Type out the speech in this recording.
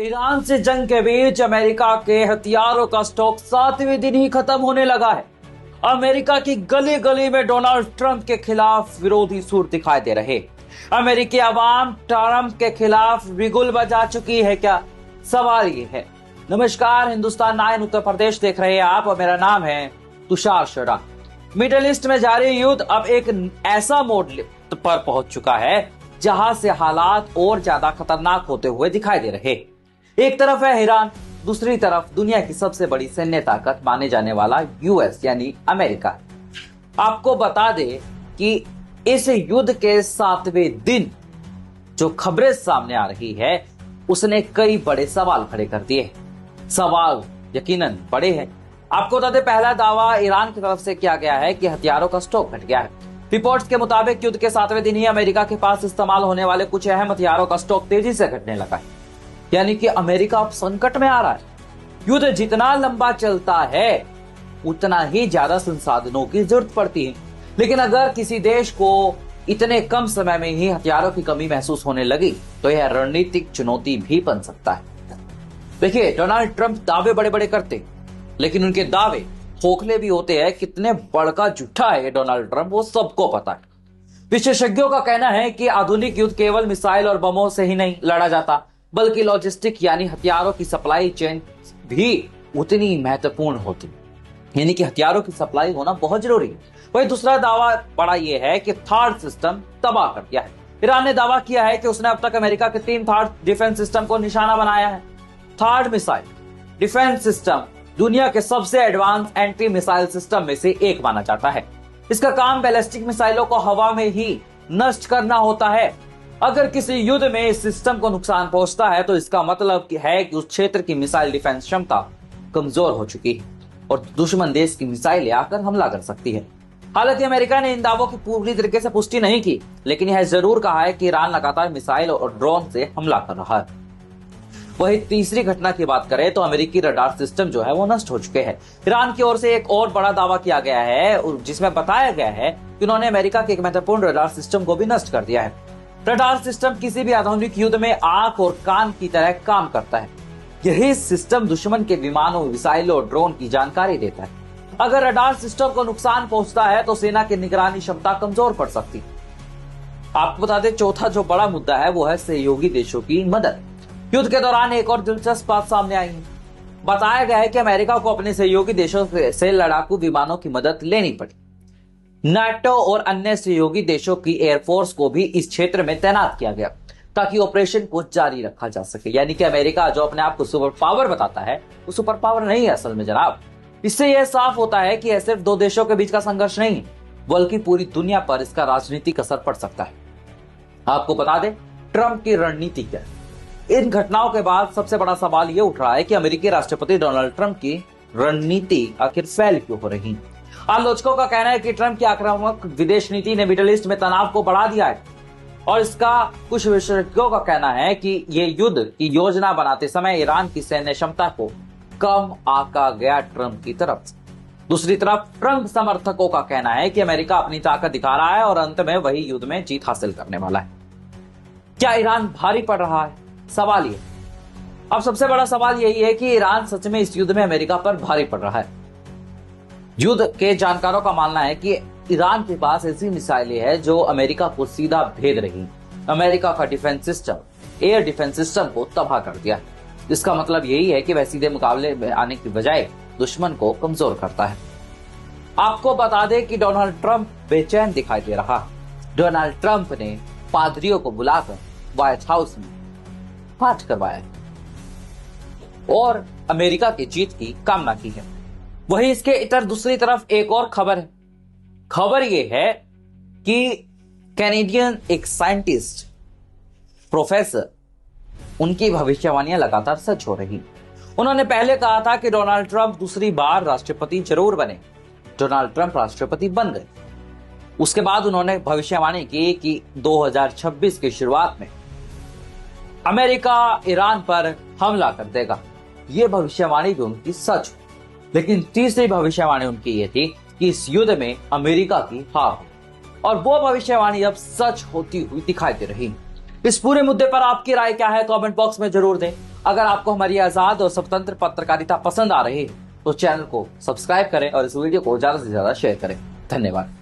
Iran से जंग के बीच अमेरिका के हथियारों का स्टॉक 7वें दिन ही खत्म होने लगा है। अमेरिका की गली गली में डोनाल्ड ट्रंप के खिलाफ विरोधी सुर दिखाई दे रहे। अमेरिकी आवाम ट्रंप के खिलाफ बिगुल बजा चुकी है क्या? सवाल ये है। नमस्कार, हिंदुस्तान 9 उत्तर प्रदेश देख रहे हैं आप और मेरा नाम है तुषार शरा। मिडिल ईस्ट में जारी युद्ध अब एक ऐसा मोड़ पर पहुंच चुका है जहां से हालात और ज्यादा खतरनाक होते हुए दिखाई दे रहे। एक तरफ है ईरान, दूसरी तरफ दुनिया की सबसे बड़ी सैन्य ताकत माने जाने वाला यूएस यानी अमेरिका। आपको बता दे कि इस युद्ध के 7वें दिन जो खबरें सामने आ रही है उसने कई बड़े सवाल खड़े कर दिए। सवाल यकीनन बड़े हैं। आपको बता दें, पहला दावा ईरान की तरफ से किया गया है कि हथियारों का स्टॉक घट गया है। रिपोर्ट्स के मुताबिक युद्ध के 7वें दिन ही अमेरिका के पास इस्तेमाल होने वाले कुछ अहम हथियारों का स्टॉक तेजी से घटने लगा है। यानी कि अमेरिका अब संकट में आ रहा है। युद्ध जितना लंबा चलता है उतना ही ज्यादा संसाधनों की जरूरत पड़ती है। लेकिन अगर किसी देश को इतने कम समय में ही हथियारों की कमी महसूस होने लगी तो यह रणनीतिक चुनौती भी बन सकता है। देखिए, डोनाल्ड ट्रंप दावे बड़े बड़े करते, लेकिन उनके दावे खोखले भी होते हैं। कितने बड़का झूठा है डोनाल्ड ट्रंप, वो सबको पता है। विशेषज्ञों का कहना है कि आधुनिक युद्ध केवल मिसाइल और बमों से ही नहीं लड़ा जाता, बल्कि लॉजिस्टिक यानी हथियारों की सप्लाई चेन भी उतनी महत्वपूर्ण होती। यानी कि हथियारों की सप्लाई होना बहुत जरूरी है। वही दूसरा दावा बड़ा यह है कि थार्ड सिस्टम तबाह कर दिया है। ईरान ने दावा किया है कि उसने अब तक अमेरिका के 3 थार्ड डिफेंस सिस्टम को निशाना बनाया है। थार्ड मिसाइल डिफेंस सिस्टम दुनिया के सबसे एडवांस एंटी मिसाइल सिस्टम में से एक माना जाता है। इसका काम बैलिस्टिक मिसाइलों को हवा में ही नष्ट करना होता है। अगर किसी युद्ध में इस सिस्टम को नुकसान पहुंचता है तो इसका मतलब है कि उस क्षेत्र की मिसाइल डिफेंस क्षमता कमजोर हो चुकी है और दुश्मन देश की मिसाइलें आकर हमला कर सकती है। हालांकि अमेरिका ने इन दावों की पूरी तरीके से पुष्टि नहीं की, लेकिन यह जरूर कहा है कि ईरान लगातार मिसाइल और ड्रोन से हमला कर रहा है। वही तीसरी घटना की बात करें तो अमेरिकी रडार सिस्टम जो है वो नष्ट हो चुके हैं। ईरान की ओर से एक और बड़ा दावा किया गया है जिसमें बताया गया है कि उन्होंने अमेरिका के एक महत्वपूर्ण रडार सिस्टम को भी नष्ट कर दिया है। रडार सिस्टम किसी भी आधुनिक युद्ध में आंख और कान की तरह काम करता है। यही सिस्टम दुश्मन के विमानों, मिसाइलों और ड्रोन की जानकारी देता है। अगर रडार सिस्टम को नुकसान पहुंचता है तो सेना की निगरानी क्षमता कमजोर पड़ सकती है। आपको बता दें, चौथा जो बड़ा मुद्दा है वो है सहयोगी देशों की मदद। युद्ध के दौरान एक और दिलचस्प बात सामने आई है। बताया गया है कि अमेरिका को अपने सहयोगी देशों से लड़ाकू विमानों की मदद लेनी पड़ी। नाटो और अन्य सहयोगी देशों की एयरफोर्स को भी इस क्षेत्र में तैनात किया गया ताकि ऑपरेशन को जारी रखा जा सके। यानी कि अमेरिका जो अपने आप को सुपर पावर बताता है वो सुपर पावर नहीं है असल में जनाब। इससे यह साफ होता है कि यह सिर्फ 2 देशों के बीच का संघर्ष नहीं है, बल्कि पूरी दुनिया पर इसका राजनीतिक असर पड़ सकता है। आपको बता दें, ट्रंप की रणनीति क्या है। इन घटनाओं के बाद सबसे बड़ा सवाल यह उठ रहा है कि अमेरिकी राष्ट्रपति डोनाल्ड ट्रंप की रणनीति आखिर फेल क्यों हो रही है। आलोचकों का कहना है कि ट्रंप की आक्रामक विदेश नीति ने मिडिल ईस्ट में तनाव को बढ़ा दिया है और इसका कुछ विशेषज्ञों का कहना है कि ये युद्ध की योजना बनाते समय ईरान की सैन्य क्षमता को कम आंका गया ट्रंप की तरफ से। दूसरी तरफ ट्रंप समर्थकों का कहना है कि अमेरिका अपनी ताकत दिखा रहा है और अंत में वही युद्ध में जीत हासिल करने वाला है। क्या ईरान भारी पड़ रहा है? सवाल ये। अब सबसे बड़ा सवाल यही है कि ईरान सच में इस युद्ध में अमेरिका पर भारी पड़ रहा है। युद्ध के जानकारों का मानना है कि ईरान के पास ऐसी मिसाइलें हैं जो अमेरिका को सीधा भेद रही। अमेरिका का defence system, air defence system को तबाह कर दिया। इसका मतलब यही है कि वह सीधे मुकाबले में आने की बजाय दुश्मन को कमजोर करता है। आपको बता दें कि डोनाल्ड ट्रंप बेचैन दिखाई दे रहा। डोनाल्ड ट्रंप ने पादरियों को बुलाकर व्हाइट हाउस में पाठ करवाया और अमेरिका की जीत की कामना की है। वहीं इसके इतर दूसरी तरफ एक और खबर है। खबर यह है कि कैनेडियन एक साइंटिस्ट प्रोफेसर, उनकी भविष्यवाणियां लगातार सच हो रही। उन्होंने पहले कहा था कि डोनाल्ड ट्रंप दूसरी बार राष्ट्रपति जरूर बने। डोनाल्ड ट्रंप राष्ट्रपति बन गए। उसके बाद उन्होंने भविष्यवाणी की कि 2026 की शुरुआत में अमेरिका ईरान पर हमला कर देगा। यह भविष्यवाणी भी उनकी सच। लेकिन तीसरी भविष्यवाणी उनकी यह थी कि इस युद्ध में अमेरिका की हार हो, और वो भविष्यवाणी अब सच होती हुई दिखाई दे रही। इस पूरे मुद्दे पर आपकी राय क्या है, कमेंट बॉक्स में जरूर दें। अगर आपको हमारी आजाद और स्वतंत्र पत्रकारिता पसंद आ रही है तो चैनल को सब्सक्राइब करें और इस वीडियो को ज्यादा से ज्यादा शेयर करें। धन्यवाद।